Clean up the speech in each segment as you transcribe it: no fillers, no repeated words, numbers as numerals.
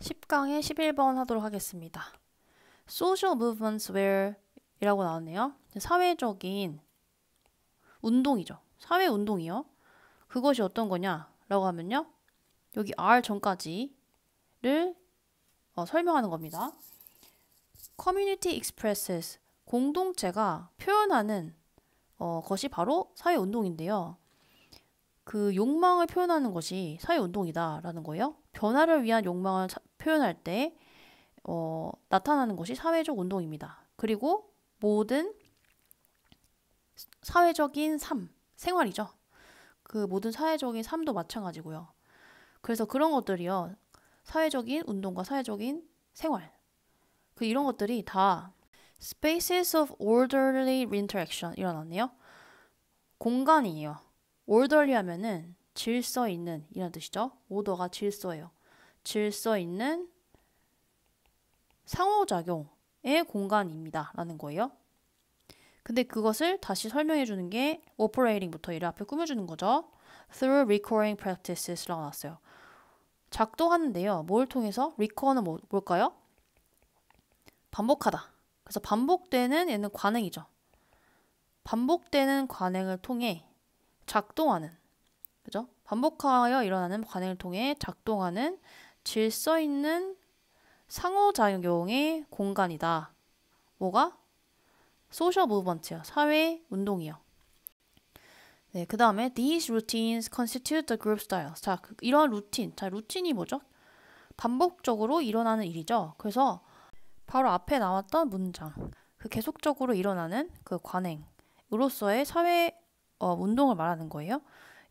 10강의 11번 하도록 하겠습니다. Social movements where 이라고 나왔네요. 사회적인 운동이죠. 사회 운동이요. 그것이 어떤 거냐 라고 하면요. 여기 R 전까지를 설명하는 겁니다. Community expresses 공동체가 표현하는 것이 바로 사회 운동인데요. 그 욕망을 표현하는 것이 사회 운동이다 라는 거예요. 변화를 위한 욕망을 표현할 때 나타나는 것이 사회적 운동입니다. 그리고 모든 사회적인 삶, 생활이죠. 그 모든 사회적인 삶도 마찬가지고요. 그래서 그런 것들이요. 사회적인 운동과 사회적인 생활. 이런 것들이 다 spaces of orderly interaction 일어났네요. 공간이에요. orderly 하면은 질서 있는 이런 뜻이죠. 오더가 질서예요. 질서 있는 상호작용의 공간입니다. 라는 거예요. 근데 그것을 다시 설명해 주는 게 operating부터 이를 앞에 꾸며주는 거죠. through recurring practices라고 나왔어요. 작동하는데요. 뭘 통해서? recur는 뭘까요? 반복하다. 그래서 반복되는 얘는 관행이죠. 반복되는 관행을 통해 작동하는, 그죠? 반복하여 일어나는 관행을 통해 작동하는 질서 있는 상호작용의 공간이다. 뭐가? 소셜 무브먼트요. 사회 운동이요. 네, 그 다음에 these routines constitute the group styles. 자, 이런 루틴. 자, 루틴이 뭐죠? 반복적으로 일어나는 일이죠. 그래서 바로 앞에 나왔던 문장. 계속적으로 일어나는 그 관행으로서의 사회 운동을 말하는 거예요.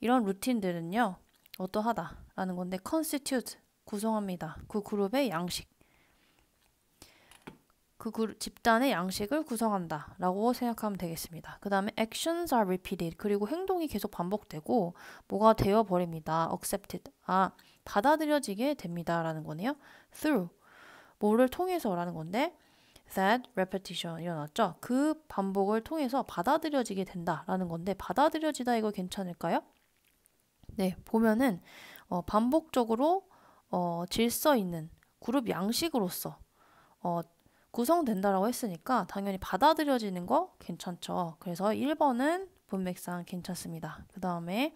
이런 루틴들은요. 어떠하다라는 건데 constitute 구성합니다. 그 그룹의 양식. 집단의 양식을 구성한다 라고 생각하면 되겠습니다. 그 다음에 actions are repeated. 그리고 행동이 계속 반복되고 뭐가 되어버립니다. accepted. 받아들여지게 됩니다 라는 거네요. through. 뭐를 통해서 라는 건데 that repetition 일어났죠. 그 반복을 통해서 받아들여지게 된다 라는 건데 받아들여지다 이거 괜찮을까요? 네, 보면은 반복적으로 질서 있는 그룹 양식으로서 구성된다라고 했으니까 당연히 받아들여지는 거 괜찮죠. 그래서 1번은 문맥상 괜찮습니다. 그 다음에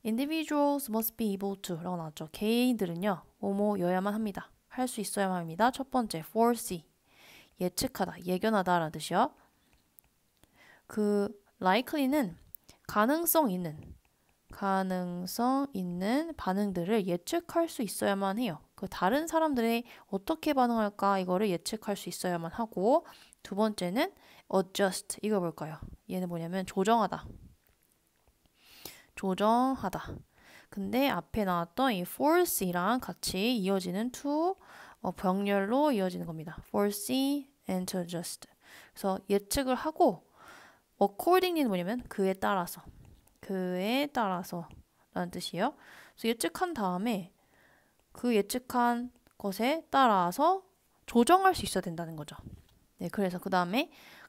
individuals must be able to 라고 나왔죠. 개인들은요. 뭐뭐여야만 합니다. 할 수 있어야만 합니다. 첫 번째 foresee 예측하다, 예견하다 라는 뜻이요. likely는 가능성 있는 반응들을 예측할 수 있어야만 해요. 다른 사람들이 어떻게 반응할까 이거를 예측할 수 있어야만 하고 두 번째는 adjust 이거 뭘까요? 얘는 뭐냐면 조정하다. 근데 앞에 나왔던 이 foresee랑 같이 이어지는 to 병렬로 이어지는 겁니다. foresee and to adjust. 그래서 예측을 하고 accordingly는 뭐냐면 그에 따라서 라는 뜻이에요. 그래서 예측한 다음에 그 예측한 것에 따라서 조정할 수 있어야 된다는 거죠. 네, 그래서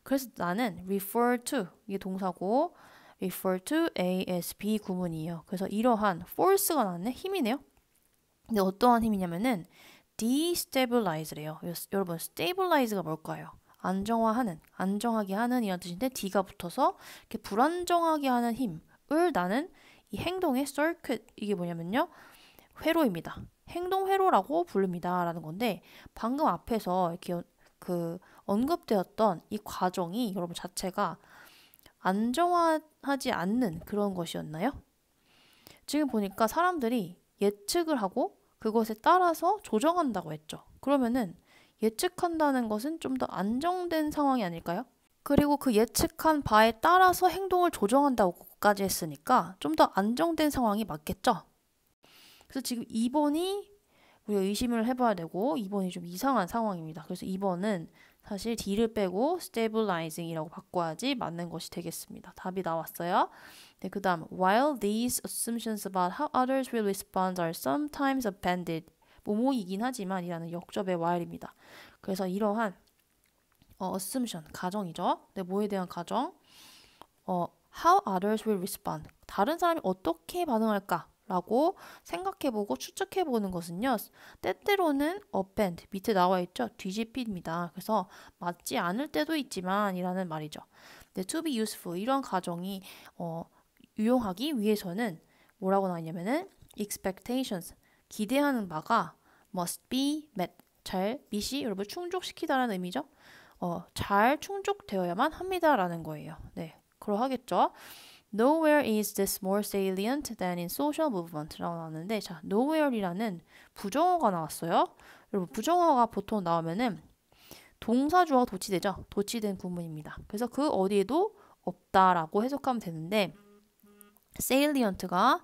그래서 나는 refer to 이게 동사고 refer to A, S, B 구문이에요. 그래서 이러한 force가 나왔네. 힘이네요. 근데 어떠한 힘이냐면은 destabilize래요. 여러분 stabilize가 뭘까요? 안정하게 하는 이런 뜻인데 D가 붙어서 이렇게 불안정하게 하는 힘을 나는 이 행동의 circuit 이게 뭐냐면요. 회로입니다. 행동 회로라고 부릅니다. 라는 건데 방금 앞에서 이렇게 언급되었던 이 과정이 여러분 자체가 안정하지 않는 그런 것이었나요? 지금 보니까 사람들이 예측을 하고 그것에 따라서 조정한다고 했죠. 그러면은 예측한다는 것은 좀 더 안정된 상황이 아닐까요? 그리고 그 예측한 바에 따라서 행동을 조정한다고까지 했으니까 좀 더 안정된 상황이 맞겠죠? 그래서 지금 2번이 우리가 의심을 해봐야 되고 2번이 좀 이상한 상황입니다. 그래서 2번은 사실 D를 빼고 stabilizing이라고 바꿔야지 맞는 것이 되겠습니다. 답이 나왔어요. 네, 그 다음 while these assumptions about how others will respond are sometimes appended 뭐뭐이긴 하지만 이라는 역접의 while입니다. 그래서 이러한 assumption, 가정이죠. 네, 뭐에 대한 가정? how others will respond 다른 사람이 어떻게 반응할까? 라고 생각해보고 추측해보는 것은요. 때때로는 append, 밑에 나와있죠. 뒤집힙니다. 그래서 맞지 않을 때도 있지만 이라는 말이죠. 네, to be useful, 이런 가정이 유용하기 위해서는 뭐라고 나왔냐면은 expectations, 기대하는 바가 must be met, 잘 meet이 여러분 충족시키다라는 의미죠. 잘 충족되어야만 합니다라는 거예요. 네, 그러하겠죠. Nowhere is this more salient than in social movement라고 나왔는데, 자, nowhere이라는 부정어가 나왔어요. 여러분, 부정어가 보통 나오면은 동사주어가 도치되죠. 도치된 구문입니다. 그래서 그 어디에도 없다라고 해석하면 되는데, salient가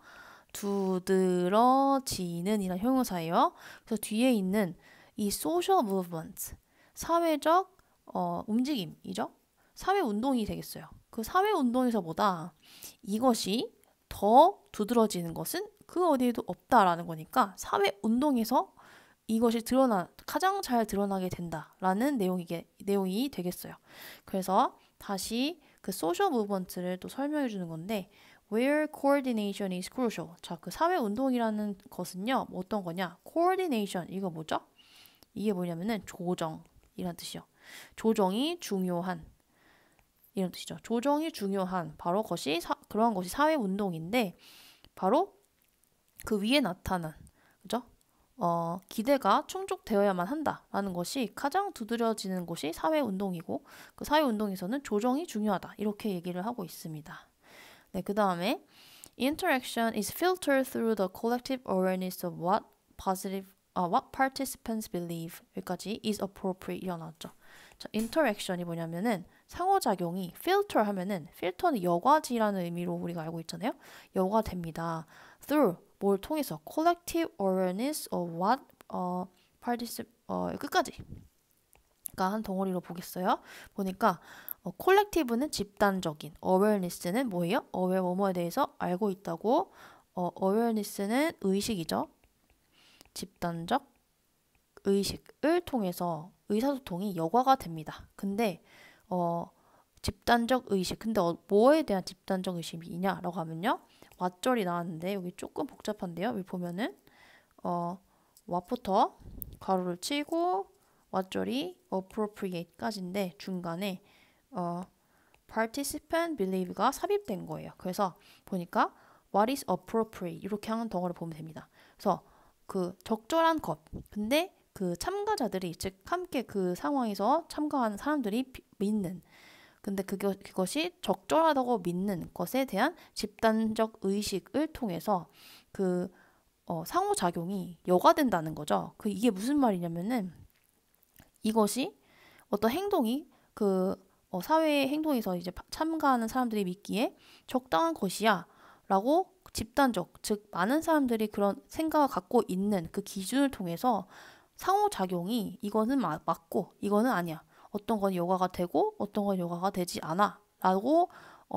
두드러지는 이란 형용사예요. 그래서 뒤에 있는 이 social movement, 사회적 움직임이죠. 사회 운동이 되겠어요. 그 사회 운동에서보다 이것이 더 두드러지는 것은 그 어디에도 없다라는 거니까 사회 운동에서 이것이 가장 잘 드러나게 된다라는 내용이 되겠어요. 그래서 다시 그 소셜 무브먼트를 또 설명해 주는 건데, where coordination is crucial. 자, 그 사회 운동이라는 것은요, 어떤 거냐? coordination, 이거 뭐죠? 이게 뭐냐면은 조정이란 뜻이요. 조정이 중요한, 이런 뜻이죠. 조정이 중요한, 바로 그런 것이 사회 운동인데, 바로 그 위에 나타난, 그죠? 기대가 충족되어야만 한다라는 것이 가장 두드러지는 곳이 사회 운동이고, 그 사회 운동에서는 조정이 중요하다, 이렇게 얘기를 하고 있습니다. 네, 그 다음에 interaction is filtered through the collective awareness of what participants believe. 여기까지 is appropriate 이어나왔죠. 자, interaction이 뭐냐면은 상호작용이 filter 하면은 filter는 여과지라는 의미로 우리가 알고 있잖아요. 여과됩니다. through 뭘 통해서 collective awareness of what 끝까지 한 덩어리로 보겠어요. 보니까 콜렉티브는 집단적인, awareness는 뭐예요? aware 뭐뭐에 대해서 알고 있다고. awareness는 의식이죠. 집단적 의식을 통해서 의사소통이 여과가 됩니다. 근데 집단적 의식, 근데 뭐에 대한 집단적 의식이냐라고 하면요, 왓절이 나왔는데 여기 조금 복잡한데요. 여기 보면은 what부터 가로를 치고 왓절이 appropriate까지인데 중간에 participant believe가 삽입된 거예요. 그래서 보니까 what is appropriate 이렇게 하는 덩어리를 보면 됩니다. 그래서 그 적절한 것, 근데 그 참가자들이, 즉 함께 그 상황에서 참가하는 사람들이 믿는, 근데 그것이 적절하다고 믿는 것에 대한 집단적 의식을 통해서 그 상호작용이 여과된다는 거죠. 이게 무슨 말이냐면은, 이것이 어떤 행동이 사회 행동에서 이제 참가하는 사람들이 믿기에 적당한 것이야 라고 집단적, 즉 많은 사람들이 그런 생각을 갖고 있는 그 기준을 통해서 상호작용이 이거는 맞고 이거는 아니야, 어떤 건 여과가 되고 어떤 건 여과가 되지 않아 라고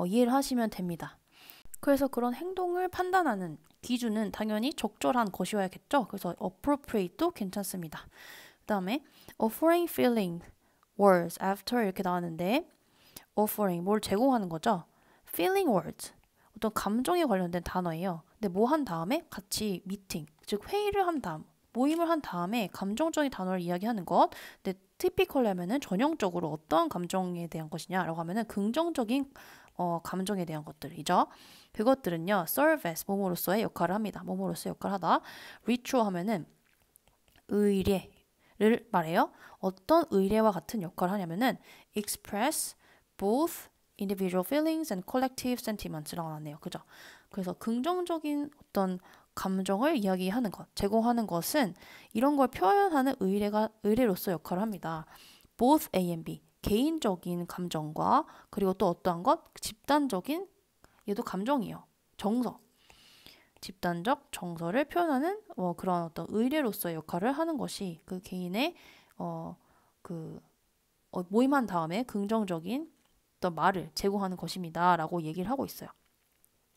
이해를 하시면 됩니다. 그래서 그런 행동을 판단하는 기준은 당연히 적절한 것이어야겠죠. 그래서 appropriate도 괜찮습니다. 그 다음에 offering feeling words after 이렇게 나왔는데, offering 뭘 제공하는 거죠. feeling words 어떤 감정에 관련된 단어예요. 근데 뭐 한 다음에 같이 미팅, 즉 회의를 한 다음, 모임을 한 다음에 감정적인 단어를 이야기하는 것. 근데 typically 하면은 전형적으로 어떤 감정에 대한 것이냐라고 하면은 긍정적인 감정에 대한 것들이죠. 그것들은요, serve as 뭐뭐로서의 역할을 합니다. 뭐뭐로서의 역할을 하다. ritual 하면은 의례를 말해요. 어떤 의례와 같은 역할을 하냐면은 express both individual feelings and collective sentiments라고 하네요. 그죠? 그래서 긍정적인 어떤 감정을 이야기하는 것, 제공하는 것은 이런 걸 표현하는 의례로서 역할을 합니다. both A and B, 개인적인 감정과 그리고 또 어떠한 것, 집단적인, 얘도 감정이에요. 정서, 집단적 정서를 표현하는 그런 어떤 의례로서의 역할을 하는 것이 그 개인의 모임한 다음에 긍정적인 어떤 말을 제공하는 것입니다 라고 얘기를 하고 있어요.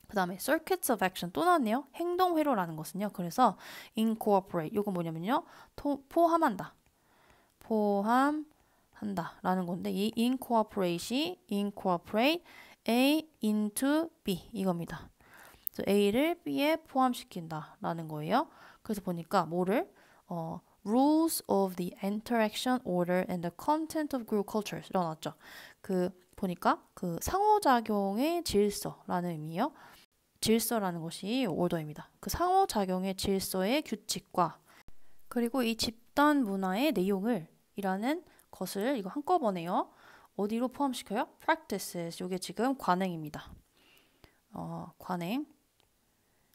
그 다음에 circuits of action 또 나왔네요. 행동회로라는 것은요, 그래서 incorporate, 이건 뭐냐면요, 포함한다 라는 건데, 이 incorporate A into B 이겁니다. 그래서 A를 B에 포함시킨다라는 거예요. 그래서 보니까 뭐를 rules of the interaction order and the content of group cultures 일어났죠. 보니까 상호작용의 질서라는 의미예요. 질서라는 것이 order입니다. 상호작용의 질서의 규칙과 그리고 이 집단 문화의 내용을 이라는 것을 이거 한꺼번에요. 어디로 포함시켜요? practices. 이게 지금 관행입니다.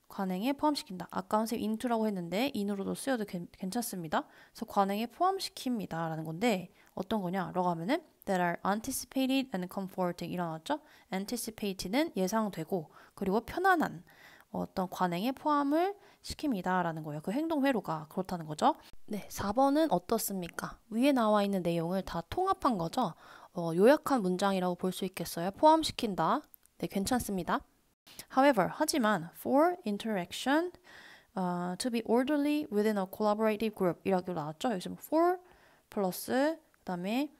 관행에 포함시킨다. 아까 선생님 into라고 했는데 in으로도 쓰여도 괜찮습니다. 그래서 관행에 포함시킵니다 라는 건데 어떤 거냐? 라고 하면은 that are anticipated and comforting 일어났죠? anticipated는 예상되고 그리고 편안한 어떤 관행에 포함을 시킵니다 라는 거예요. 그 행동 회로가 그렇다는 거죠. 네, 4번은 어떻습니까? 위에 나와 있는 내용을 다 통합한 거죠. 요약한 문장이라고 볼 수 있겠어요. 포함시킨다. 네, 괜찮습니다. However, 하지만 for interaction to be orderly within a collaborative group 이라고 나왔죠. 여기서 for 플러스 그다음에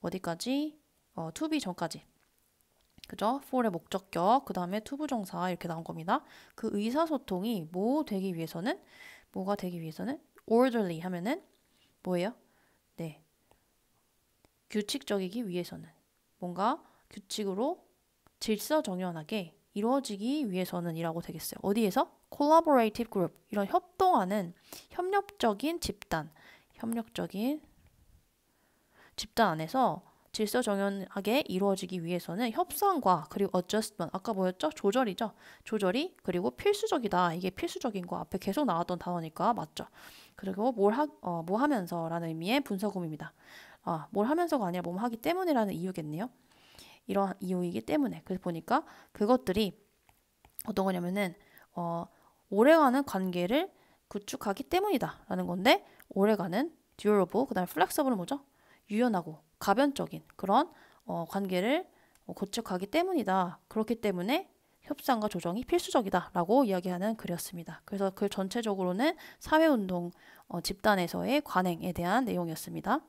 어디까지? to be 전까지. 그죠? for의 목적격, 그 다음에 to 부정사 이렇게 나온 겁니다. 그 의사소통이 뭐가 되기 위해서는 orderly 하면은 뭐예요? 네. 규칙적이기 위해서는 뭔가 규칙으로 질서정연하게 이루어지기 위해서는 이라고 되겠어요. 어디에서? collaborative group 이런 협동하는 협력적인 집단 안에서 질서정연하게 이루어지기 위해서는 협상과 그리고 adjustment 아까 뭐였죠? 조절이죠. 조절이 그리고 필수적이다. 이게 필수적인 거 앞에 계속 나왔던 단어니까 맞죠. 그리고 뭐 하면서 라는 의미의 분사구문입니다. 뭘 하면서가 아니라 뭐 하기 때문에라는 이유겠네요. 이러한 이유이기 때문에. 그래서 보니까 그것들이 어떤 거냐면은 오래가는 관계를 구축하기 때문이다 라는 건데 오래가는 durable 그 다음에 flexible은 뭐죠? 유연하고 가변적인 그런 관계를 구축하기 때문이다. 그렇기 때문에 협상과 조정이 필수적이다 라고 이야기하는 글이었습니다. 그래서 그 전체적으로는 사회운동 집단에서의 관행에 대한 내용이었습니다.